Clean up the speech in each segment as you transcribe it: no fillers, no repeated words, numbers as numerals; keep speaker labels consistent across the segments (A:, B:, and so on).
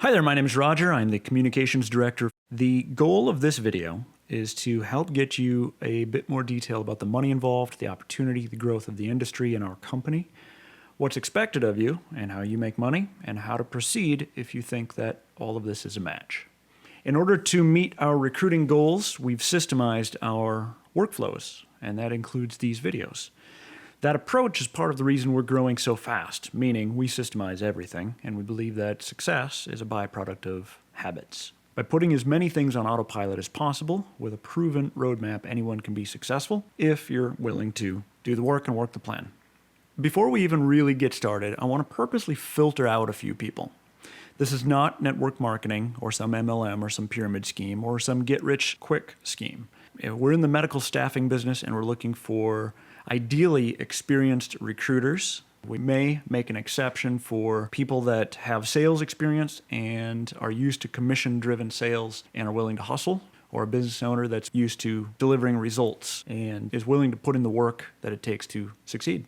A: Hi there, my name is Roger. I'm the Communications Director. The goal of this video is to help get you a bit more detail about the money involved, the opportunity, the growth of the industry and our company, what's expected of you and how you make money, and how to proceed if you think that all of this is a match. In order to meet our recruiting goals, we've systemized our workflows, and that includes these videos. That approach is part of the reason we're growing so fast, meaning we systemize everything, and we believe that success is a byproduct of habits. By putting as many things on autopilot as possible, with a proven roadmap, anyone can be successful if you're willing to do the work and work the plan. Before we even really get started, I want to purposely filter out a few people. This is not network marketing or some MLM or some pyramid scheme or some get-rich-quick scheme. We're in the medical staffing business and we're looking for ideally experienced recruiters. We may make an exception for people that have sales experience and are used to commission-driven sales and are willing to hustle, or a business owner that's used to delivering results and is willing to put in the work that it takes to succeed.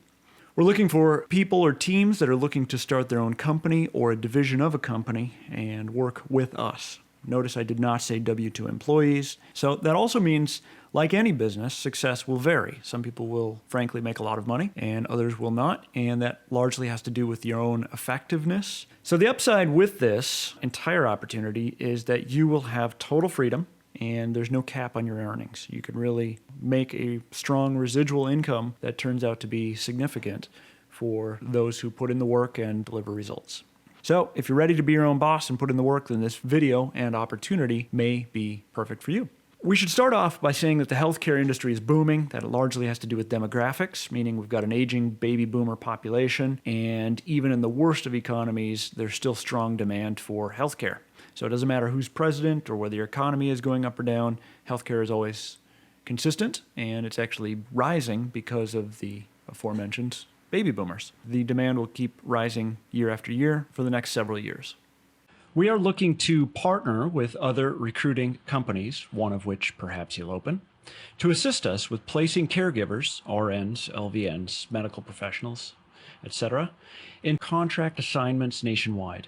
A: We're looking for people or teams that are looking to start their own company or a division of a company and work with us. Notice I did not say W-2 employees. So that also means, like any business, success will vary. Some people will frankly make a lot of money and others will not, and that largely has to do with your own effectiveness. So the upside with this entire opportunity is that you will have total freedom and there's no cap on your earnings. You can really make a strong residual income that turns out to be significant for those who put in the work and deliver results. So if you're ready to be your own boss and put in the work, then this video and opportunity may be perfect for you. We should start off by saying that the healthcare industry is booming. That largely has to do with demographics, meaning we've got an aging baby boomer population, and even in the worst of economies, there's still strong demand for healthcare. So it doesn't matter who's president or whether your economy is going up or down, healthcare is always consistent, and it's actually rising because of the aforementioned baby boomers. The demand will keep rising year after year for the next several years. We are looking to partner with other recruiting companies, one of which perhaps you'll open, to assist us with placing caregivers, RNs, LVNs, medical professionals, etc., in contract assignments nationwide.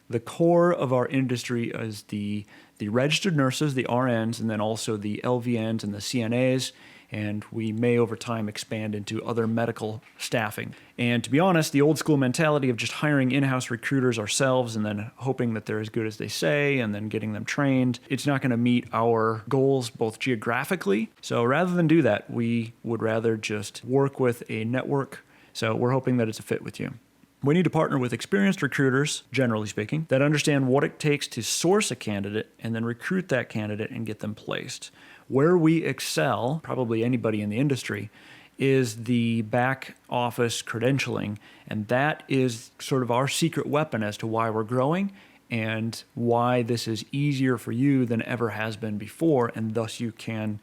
A: The core of our industry is the registered nurses, the RNs, and then also the LVNs and the CNAs, and we may over time expand into other medical staffing. And to be honest, the old school mentality of just hiring in-house recruiters ourselves and then hoping that they're as good as they say and then getting them trained, it's not going to meet our goals both geographically. So rather than do that, we would rather just work with a network. So we're hoping that it's a fit with you. We need to partner with experienced recruiters, generally speaking, that understand what it takes to source a candidate and then recruit that candidate and get them placed. Where we excel, probably anybody in the industry, is the back office credentialing, and that is sort of our secret weapon as to why we're growing and why this is easier for you than ever has been before, and thus you can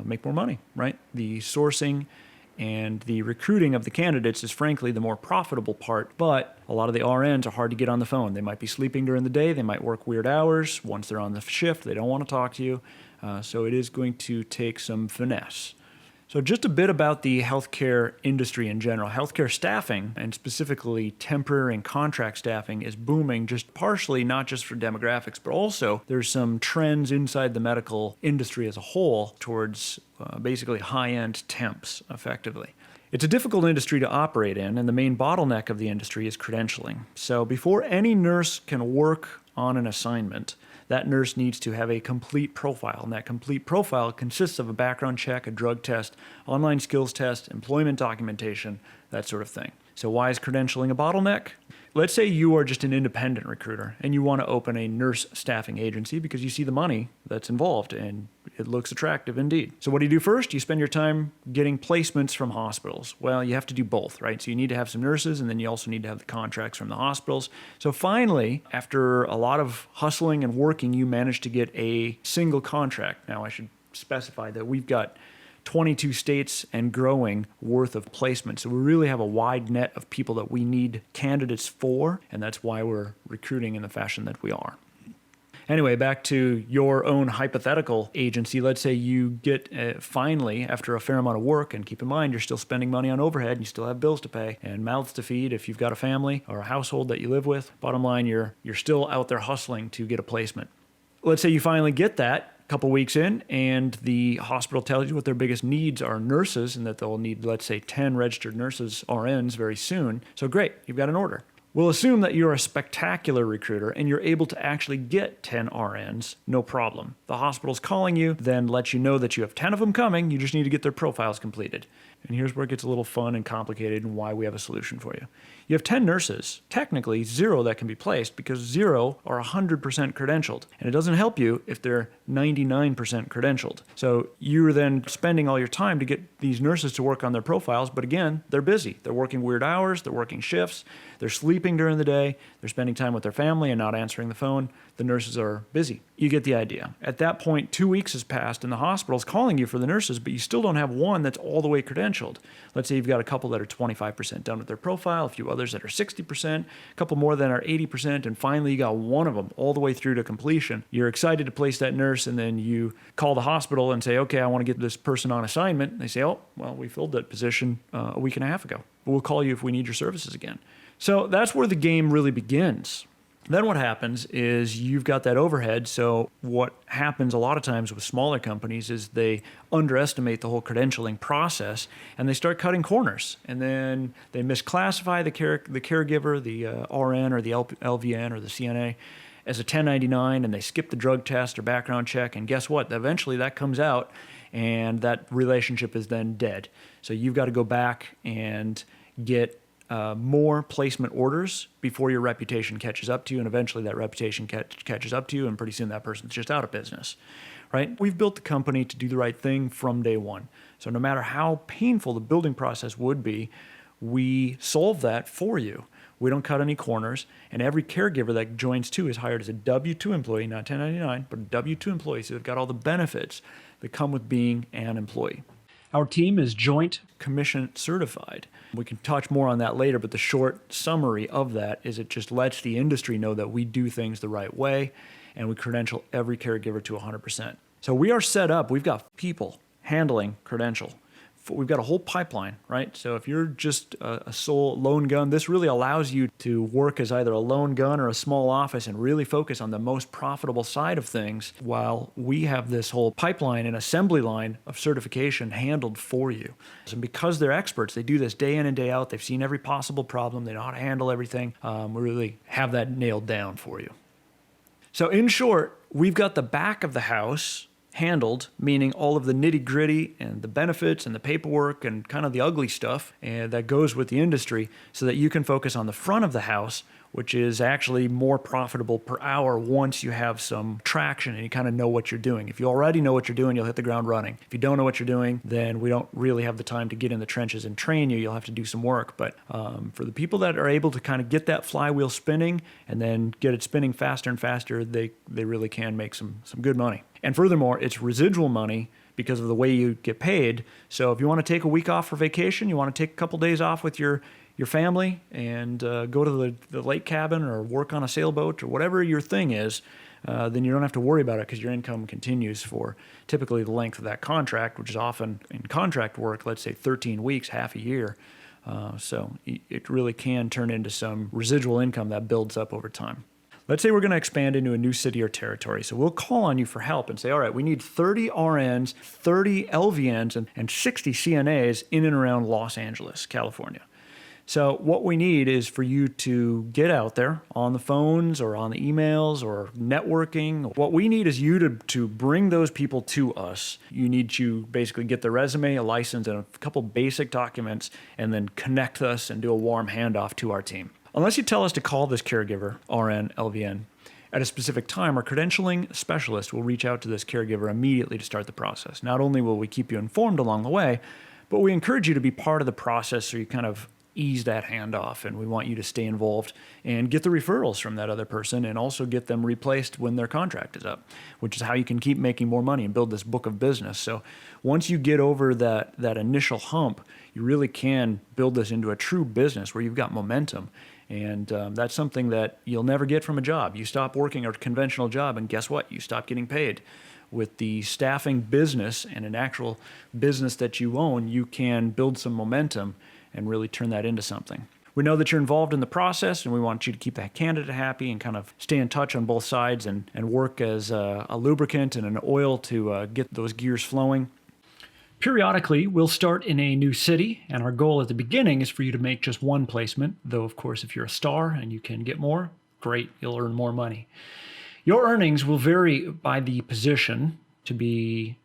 A: make more money, right? The sourcing and the recruiting of the candidates is frankly the more profitable part, but a lot of the RNs are hard to get on the phone. They might be sleeping during the day, they might work weird hours. Once they're on the shift, they don't want to talk to you. So it is going to take some finesse. So just a bit about the healthcare industry in general. Healthcare staffing, and specifically temporary and contract staffing, is booming just partially, not just for demographics, but also there's some trends inside the medical industry as a whole towards basically high-end temps, effectively. It's a difficult industry to operate in, and the main bottleneck of the industry is credentialing. So before any nurse can work on an assignment, that nurse needs to have a complete profile, and that complete profile consists of a background check, a drug test, online skills test, employment documentation, that sort of thing. So why is credentialing a bottleneck? Let's say you are just an independent recruiter and you want to open a nurse staffing agency because you see the money that's involved and it looks attractive indeed. So what do? You first? You spend your time getting placements from hospitals. Well, you have to do both, right? So you need to have some nurses and then you also need to have the contracts from the hospitals. So finally, after a lot of hustling and working, you manage to get a single contract. Now I should specify that we've got 22 states and growing worth of placements. So we really have a wide net of people that we need candidates for, and that's why we're recruiting in the fashion that we are. Anyway, back to your own hypothetical agency. Let's say you get finally, after a fair amount of work, and keep in mind you're still spending money on overhead and you still have bills to pay and mouths to feed if you've got a family or a household that you live with. Bottom line, you're still out there hustling to get a placement. Let's say you finally get that a couple weeks in and the hospital tells you what their biggest needs are nurses and that they'll need, let's say, 10 registered nurses, RNs, very soon. So great, you've got an order. We'll assume that you're a spectacular recruiter and you're able to actually get 10 RNs, no problem. The hospital's calling you, then lets you know that you have 10 of them coming, you just need to get their profiles completed. And here's where it gets a little fun and complicated and why we have a solution for you. You have 10 nurses, technically 0 that can be placed because 0 are 100% credentialed. And it doesn't help you if they're 99% credentialed. So you're then spending all your time to get these nurses to work on their profiles, but again, they're busy. They're working weird hours, they're working shifts, they're sleeping during the day, they're spending time with their family and not answering the phone. The nurses are busy. You get the idea. At that point, 2 weeks has passed and the hospital's calling you for the nurses, but you still don't have one that's all the way credentialed. Let's say you've got a couple that are 25% done with their profile, a few others that are 60%, a couple more that are 80%, and finally you got one of them all the way through to completion. You're excited to place that nurse, and then you call the hospital and say, okay, I want to get this person on assignment. And they say, oh, well, we filled that position a week and a half ago. But we'll call you if we need your services again. So that's where the game really begins. Then what happens is you've got that overhead. So what happens a lot of times with smaller companies is they underestimate the whole credentialing process and they start cutting corners. And then they misclassify the caregiver, the RN or the LVN or the CNA as a 1099, and they skip the drug test or background check. And guess what? Eventually that comes out and that relationship is then dead. So you've got to go back and get more placement orders before your reputation catches up to you, and eventually that reputation catches up to you, and pretty soon that person's just out of business, right? We've built the company to do the right thing from day one. So no matter how painful the building process would be, we solve that for you. We don't cut any corners, and every caregiver that joins too is hired as a W-2 employee, not 1099, but a W-2 employee, so they've got all the benefits that come with being an employee. Our team is joint commission certified. We can touch more on that later, but the short summary of that is it just lets the industry know that we do things the right way and we credential every caregiver to 100%. So we are set up, we've got people handling credential. We've got a whole pipeline, right? So if you're just a sole lone gun, this really allows you to work as either a lone gun or a small office and really focus on the most profitable side of things while we have this whole pipeline and assembly line of certification handled for you. And because they're experts, they do this day in and day out. They've seen every possible problem. They know how to handle everything. We really have that nailed down for you. So in short, we've got the back of the house handled, meaning all of the nitty-gritty and the benefits and the paperwork and kind of the ugly stuff and that goes with the industry so that you can focus on the front of the house, which is actually more profitable per hour once you have some traction and you kind of know what you're doing. If you already know what you're doing, you'll hit the ground running. If you don't know what you're doing, then we don't really have the time to get in the trenches and train you. You'll have to do some work. But for the people that are able to kind of get that flywheel spinning and then get it spinning faster and faster, they really can make some good money. And furthermore, it's residual money because of the way you get paid. So if you want to take a week off for vacation, you want to take a couple days off with your family and go to the lake cabin or work on a sailboat or whatever your thing is, then you don't have to worry about it because your income continues for typically the length of that contract, which is often in contract work, let's say 13 weeks, half a year. So it really can turn into some residual income that builds up over time. Let's say we're going to expand into a new city or territory. So we'll call on you for help and say, all right, we need 30 RNs, 30 LVNs, and 60 CNAs in and around Los Angeles, California. So what we need is for you to get out there on the phones or on the emails or networking. What we need is you to bring those people to us. You need to basically get their resume, a license, and a couple basic documents, and then connect us and do a warm handoff to our team. Unless you tell us to call this caregiver, RN, LVN, at a specific time, our credentialing specialist will reach out to this caregiver immediately to start the process. Not only will we keep you informed along the way, but we encourage you to be part of the process so you kind of ease that handoff, and we want you to stay involved and get the referrals from that other person and also get them replaced when their contract is up, which is how you can keep making more money and build this book of business. So once you get over that initial hump, you really can build this into a true business where you've got momentum And that's something that you'll never get from a job. You stop working a conventional job, and guess what? You stop getting paid. With the staffing business and an actual business that you own, you can build some momentum and really turn that into something. We know that you're involved in the process, and we want you to keep that candidate happy and kind of stay in touch on both sides and work as a lubricant and an oil to get those gears flowing. Periodically, we'll start in a new city, and our goal at the beginning is for you to make just one placement, though, of course, if you're a star and you can get more, great, you'll earn more money. Your earnings will vary by the position to be,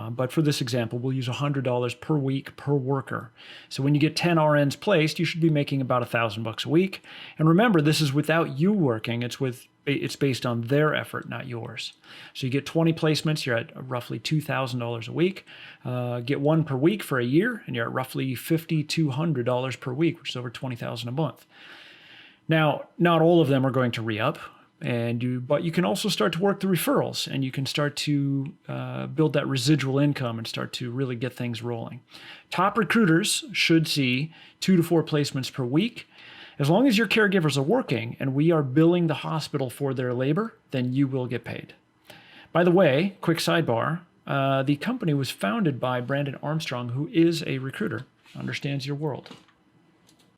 A: but for this example, we'll use $100 per week per worker. So when you get 10 RNs placed, you should be making about $1,000 a week. And remember, this is without you working. It's based on their effort, not yours. So you get 20 placements, you're at roughly $2,000 a week. Get one per week for a year, and you're at roughly $5,200 per week, which is over $20,000 a month. Now, not all of them are going to re-up. But you can also start to work the referrals, and you can start to build that residual income and start to really get things rolling. Top recruiters should see 2 to 4 placements per week. As long as your caregivers are working and we are billing the hospital for their labor, then you will get paid. By the way, quick sidebar, the company was founded by Brandon Armstrong, who is a recruiter, understands your world.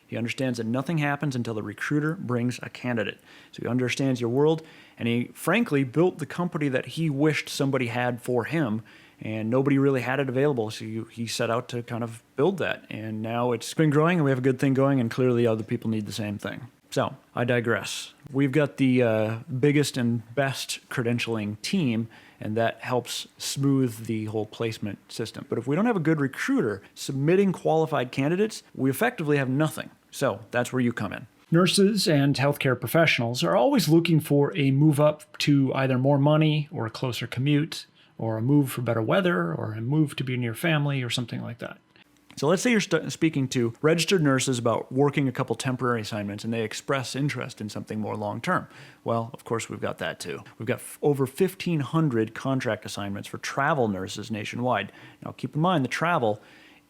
A: He understands that nothing happens until the recruiter brings a candidate. So he understands your world, and he frankly built the company that he wished somebody had for him, and nobody really had it available. So he set out to kind of build that, and now it's been growing, and we have a good thing going, and clearly other people need the same thing. So I digress. We've got the biggest and best credentialing team, and that helps smooth the whole placement system. But if we don't have a good recruiter submitting qualified candidates, we effectively have nothing. So that's where you come in. Nurses and healthcare professionals are always looking for a move up to either more money or a closer commute or a move for better weather or a move to be near family or something like that. So let's say you're speaking to registered nurses about working a couple temporary assignments and they express interest in something more long-term. Well, of course, we've got that too. We've got over 1,500 contract assignments for travel nurses nationwide. Now, keep in mind, the travel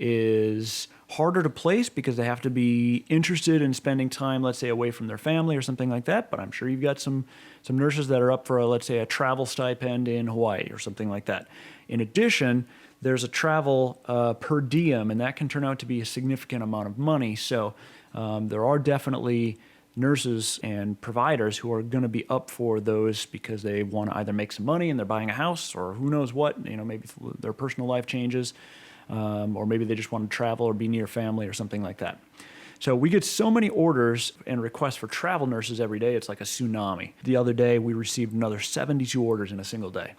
A: is harder to place because they have to be interested in spending time, let's say, away from their family or something like that. But I'm sure you've got some nurses that are up for, let's say, a travel stipend in Hawaii or something like that. In addition, there's a travel per diem, and that can turn out to be a significant amount of money. So there are definitely nurses and providers who are going to be up for those because they want to either make some money and they're buying a house, or who knows what, maybe their personal life changes, or maybe they just want to travel or be near family or something like that. So we get so many orders and requests for travel nurses every day, it's like a tsunami. The other day, we received another 72 orders in a single day.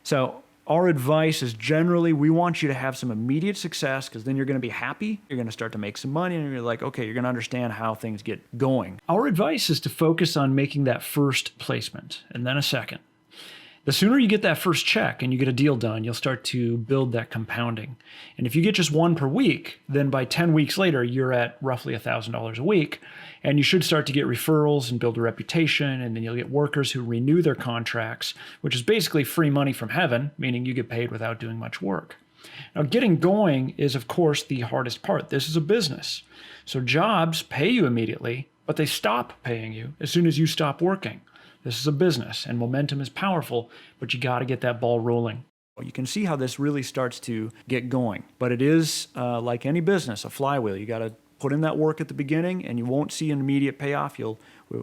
A: So our advice is generally we want you to have some immediate success, because then you're going to be happy, you're going to start to make some money, and you're like, okay, you're going to understand how things get going. Our advice is to focus on making that first placement and then a second. The sooner you get that first check and you get a deal done, you'll start to build that compounding. And if you get just one per week, then by 10 weeks later, you're at roughly $1,000 a week. And you should start to get referrals and build a reputation. And then you'll get workers who renew their contracts, which is basically free money from heaven, meaning you get paid without doing much work. Now, getting going is, of course, the hardest part. This is a business. So jobs pay you immediately, but they stop paying you as soon as you stop working. This is a business, and momentum is powerful, but you got to get that ball rolling. You can see how this really starts to get going, but it is like any business, a flywheel. You got to put in that work at the beginning, and you won't see an immediate payoff.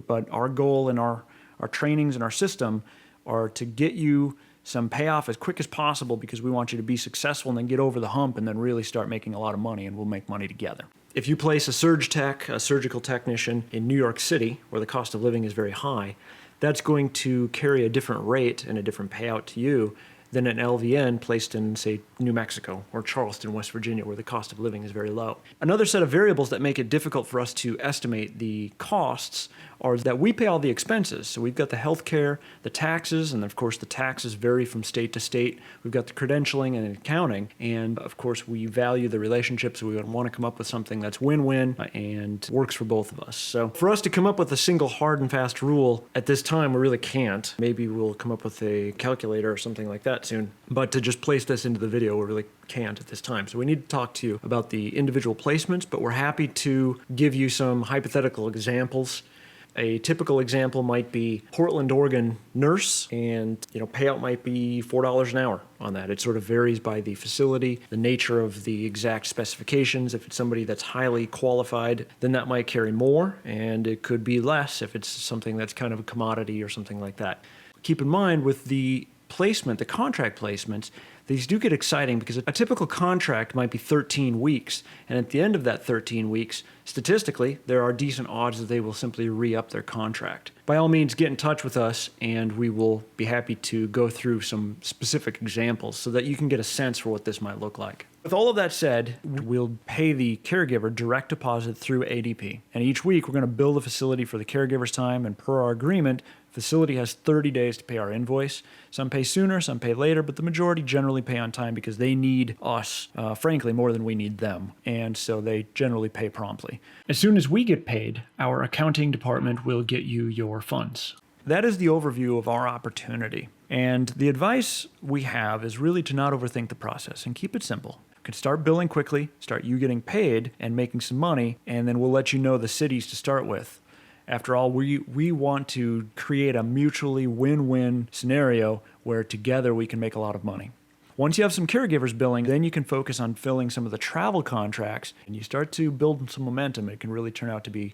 A: But our goal and our trainings and our system are to get you some payoff as quick as possible, because we want you to be successful and then get over the hump and then really start making a lot of money, and we'll make money together. If you place a surge tech, a surgical technician in New York City, where the cost of living is very high, that's going to carry a different rate and a different payout to you than an LVN placed in, say, New Mexico or Charleston, West Virginia, where the cost of living is very low. Another set of variables that make it difficult for us to estimate the costs are that we pay all the expenses. So we've got the healthcare, the taxes, and of course the taxes vary from state to state. We've got the credentialing and accounting, and of course we value the relationships. So we want to come up with something that's win-win and works for both of us. So for us to come up with a single hard and fast rule at this time, we really can't. Maybe we'll come up with a calculator or something like that that soon. But to just place this into the video, we really can't at this time. So we need to talk to you about the individual placements, but we're happy to give you some hypothetical examples. A typical example might be Portland, Oregon nurse, and payout might be $4 an hour on that. It sort of varies by the facility, the nature of the exact specifications. If it's somebody that's highly qualified, then that might carry more, and it could be less if it's something that's kind of a commodity or something like that. Keep in mind with the placement, the contract placements, these do get exciting because a typical contract might be 13 weeks. And at the end of that 13 weeks, statistically, there are decent odds that they will simply re-up their contract. By all means, get in touch with us and we will be happy to go through some specific examples so that you can get a sense for what this might look like. With all of that said, we'll pay the caregiver direct deposit through ADP. And each week, we're going to bill the facility for the caregiver's time, and per our agreement, facility has 30 days to pay our invoice. Some pay sooner, some pay later, but the majority generally pay on time because they need us, frankly, more than we need them. And so they generally pay promptly. As soon as we get paid, our accounting department will get you your funds. That is the overview of our opportunity. And the advice we have is really to not overthink the process and keep it simple. You can start billing quickly, start you getting paid and making some money, and then we'll let you know the cities to start with. After all, we want to create a mutually win-win scenario where together we can make a lot of money. Once you have some caregivers billing, then you can focus on filling some of the travel contracts, and you start to build some momentum. It can really turn out to be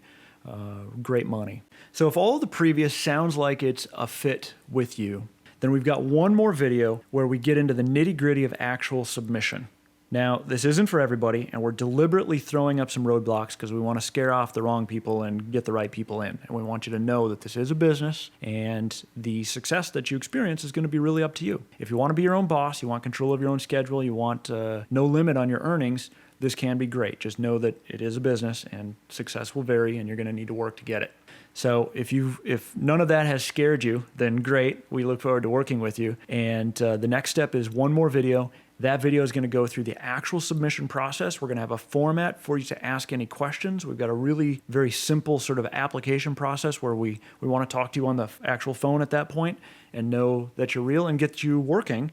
A: great money. So if all of the previous sounds like it's a fit with you, then we've got one more video where we get into the nitty-gritty of actual submission. Now, this isn't for everybody, and we're deliberately throwing up some roadblocks because we want to scare off the wrong people and get the right people in. And we want you to know that this is a business, and the success that you experience is going to be really up to you. If you want to be your own boss, you want control of your own schedule, you want no limit on your earnings, this can be great. Just know that it is a business, and success will vary, and you're going to need to work to get it. So if none of that has scared you, then great. We look forward to working with you. And the next step is one more video. That video is going to go through the actual submission process. We're going to have a format for you to ask any questions. We've got a really very simple sort of application process where we want to talk to you on the actual phone at that point and know that you're real and get you working.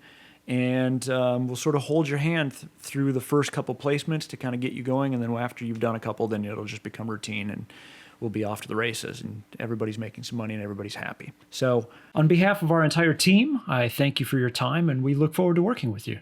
A: And we'll sort of hold your hand through the first couple placements to kind of get you going. And then after you've done a couple, then it'll just become routine and we'll be off to the races and everybody's making some money and everybody's happy. So on behalf of our entire team, I thank you for your time and we look forward to working with you.